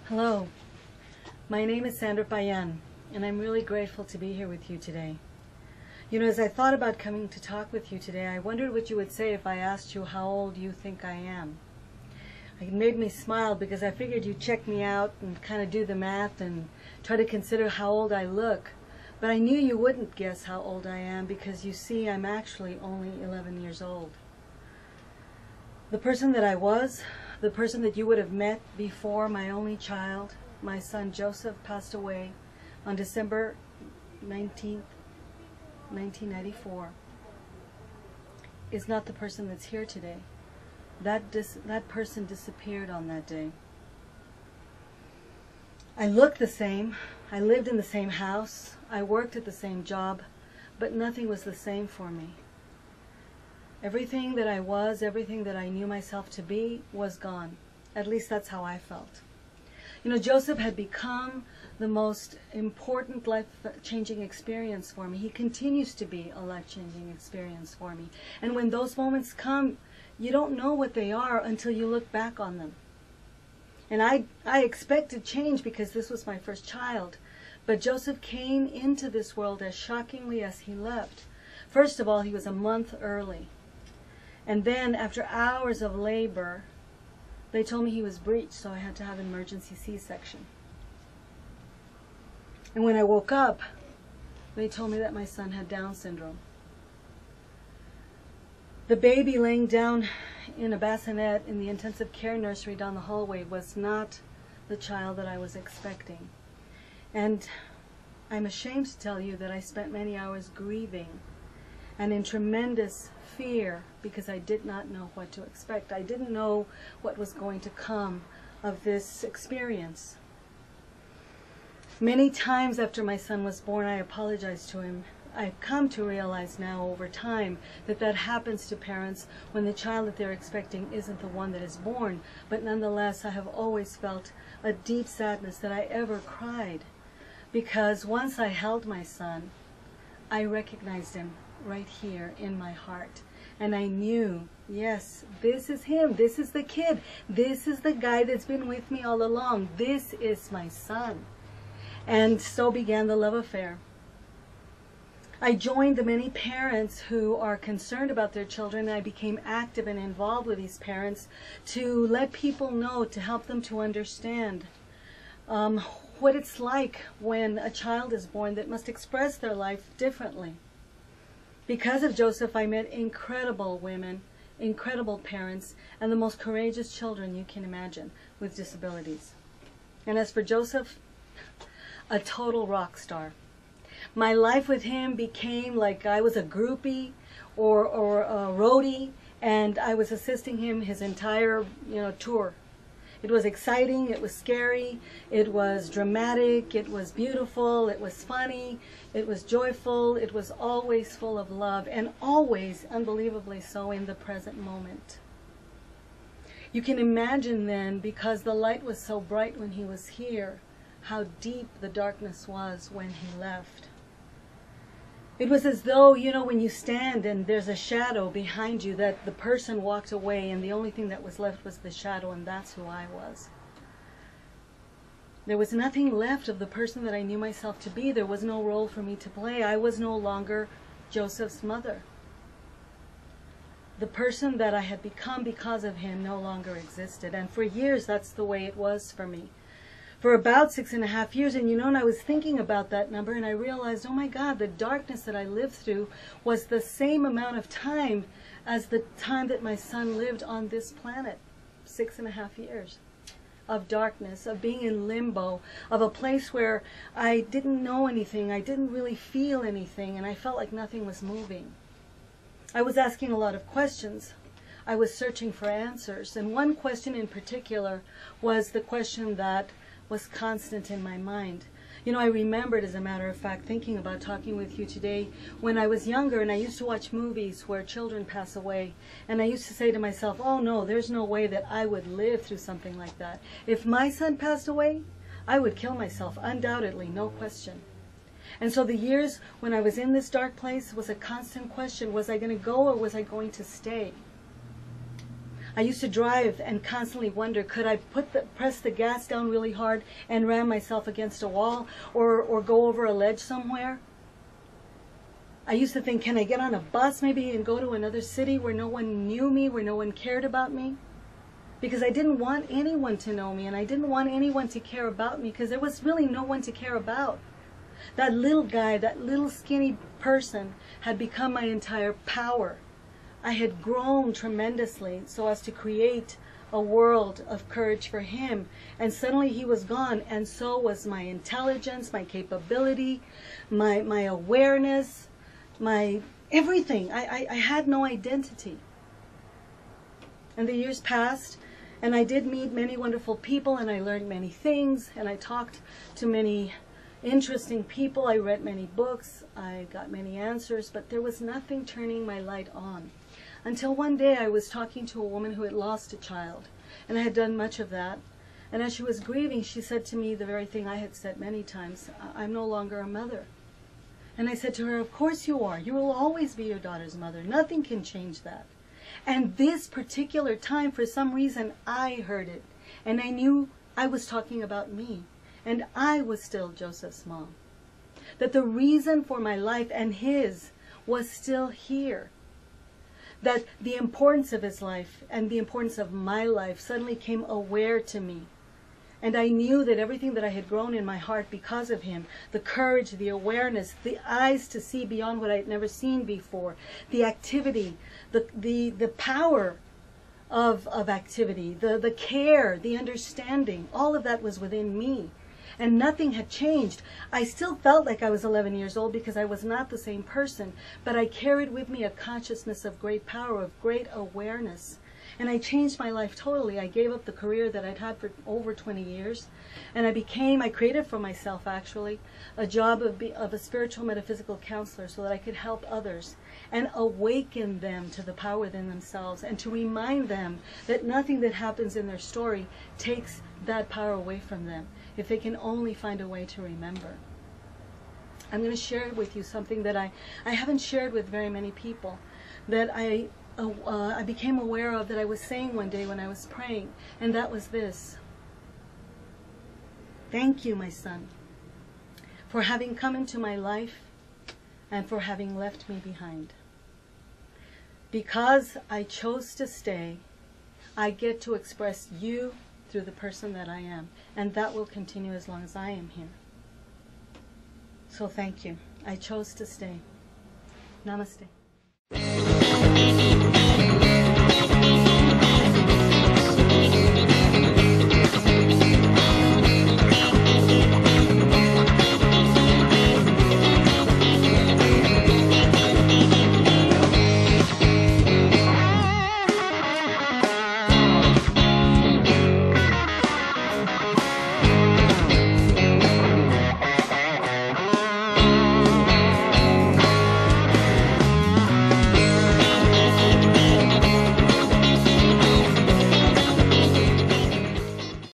Hello, my name is SandraPayan, and I'm really grateful to be here with you today. You know, as I thought about coming to talk with you today, I wondered what you would say if I asked you how old you think I am. It made me smile because I figured you'd check me out and kind of do the math and try to consider how old I look. But I knew you wouldn't guess how old I am because you see, I'm actually only 11 years old. The person that I was, the person that you would have met before my only child, my son Joseph, passed away on December 19th, 1994, is not the person that's here today. That person disappeared on that day. I looked the same, I lived in the same house, I worked at the same job, but nothing was the same for me. Everything that I was, everything that I knew myself to be, was gone. At least that's how I felt. You know, Joseph had become the most important life-changing experience for me. He continues to be a life-changing experience for me. And when those moments come, you don't know what they are until you look back on them. And I expected change because this was my first child. But Joseph came into this world as shockingly as he left. First of all, he was a month early. And then, after hours of labor, they told me he was breached, so I had to have an emergency C-section. And when I woke up, they told me that my son had Down syndrome. The baby laying down in a bassinet in the intensive care nursery down the hallway was not the child that I was expecting. And I'm ashamed to tell you that I spent many hours grieving and in tremendous fear because I did not know what to expect. I didn't know what was going to come of this experience. Many times after my son was born, I apologized to him. I've come to realize now over time that that happens to parents when the child that they're expecting isn't the one that is born. But nonetheless, I have always felt a deep sadness that I ever cried, because once I held my son, I recognized him right here in my heart. And I knew, yes, this is him. This is the kid. This is the guy that's been with me all along. This is my son. And so began the love affair. I joined the many parents who are concerned about their children, and I became active and involved with these parents to let people know, to help them to understand what it's like when a child is born that must express their life differently. Because of Joseph, I met incredible women, incredible parents, and the most courageous children you can imagine with disabilities. And as for Joseph, a total rock star. My life with him became like I was a groupie or a roadie, and I was assisting him his entire tour. It was exciting, it was scary, it was dramatic, it was beautiful, it was funny, it was joyful, it was always full of love, and always, unbelievably so, in the present moment. You can imagine then, because the light was so bright when he was here, how deep the darkness was when he left. It was as though, when you stand and there's a shadow behind you, that the person walked away and the only thing that was left was the shadow, and that's who I was. There was nothing left of the person that I knew myself to be. There was no role for me to play. I was no longer Joseph's mother. The person that I had become because of him no longer existed, and for years that's the way it was for me. For about 6.5 years, and I was thinking about that number, and I realized, oh my God, the darkness that I lived through was the same amount of time as the time that my son lived on this planet. 6.5 years of darkness, of being in limbo, of a place where I didn't know anything, I didn't really feel anything, and I felt like nothing was moving. I was asking a lot of questions. I was searching for answers, and one question in particular was the question that was constant in my mind. I remembered, as a matter of fact, thinking about talking with you today, when I was younger and I used to watch movies where children pass away, and I used to say to myself, oh no, there's no way that I would live through something like that. If my son passed away, I would kill myself, undoubtedly, no question. And so the years when I was in this dark place was a constant question, was I going to go or was I going to stay? I used to drive and constantly wonder, could I press the gas down really hard and ram myself against a wall, or go over a ledge somewhere? I used to think, can I get on a bus maybe and go to another city where no one knew me, where no one cared about me? Because I didn't want anyone to know me, and I didn't want anyone to care about me, because there was really no one to care about. That little guy, that little skinny person had become my entire power. I had grown tremendously so as to create a world of courage for him, and suddenly he was gone, and so was my intelligence, my capability, my awareness, my everything. I had no identity. And the years passed, and I did meet many wonderful people, and I learned many things, and I talked to many interesting people. I read many books, I got many answers, but there was nothing turning my light on. Until one day I was talking to a woman who had lost a child, and I had done much of that. And as she was grieving, she said to me the very thing I had said many times: I'm no longer a mother. And I said to her, of course you are. You will always be your daughter's mother. Nothing can change that. And this particular time, for some reason, I heard it. And I knew I was talking about me. And I was still Joseph's mom. That the reason for my life and his was still here. That the importance of his life and the importance of my life suddenly came aware to me. And I knew that everything that I had grown in my heart because of him, the courage, the awareness, the eyes to see beyond what I had never seen before, the activity, the power of activity, the care, the understanding, all of that was within me. And nothing had changed. I still felt like I was 11 years old because I was not the same person, but I carried with me a consciousness of great power, of great awareness. And I changed my life totally. I gave up the career that I'd had for over 20 years. And I created for myself, actually, a job of a spiritual metaphysical counselor so that I could help others and awaken them to the power within themselves, and to remind them that nothing that happens in their story takes that power away from them, if they can only find a way to remember. I'm going to share with you something that I haven't shared with very many people, that I became aware of, that I was saying one day when I was praying, and that was this: thank you, my son, for having come into my life and for having left me behind. Because I chose to stay, I get to express you through the person that I am, and that will continue as long as I am here. So thank you. I chose to stay. Namaste.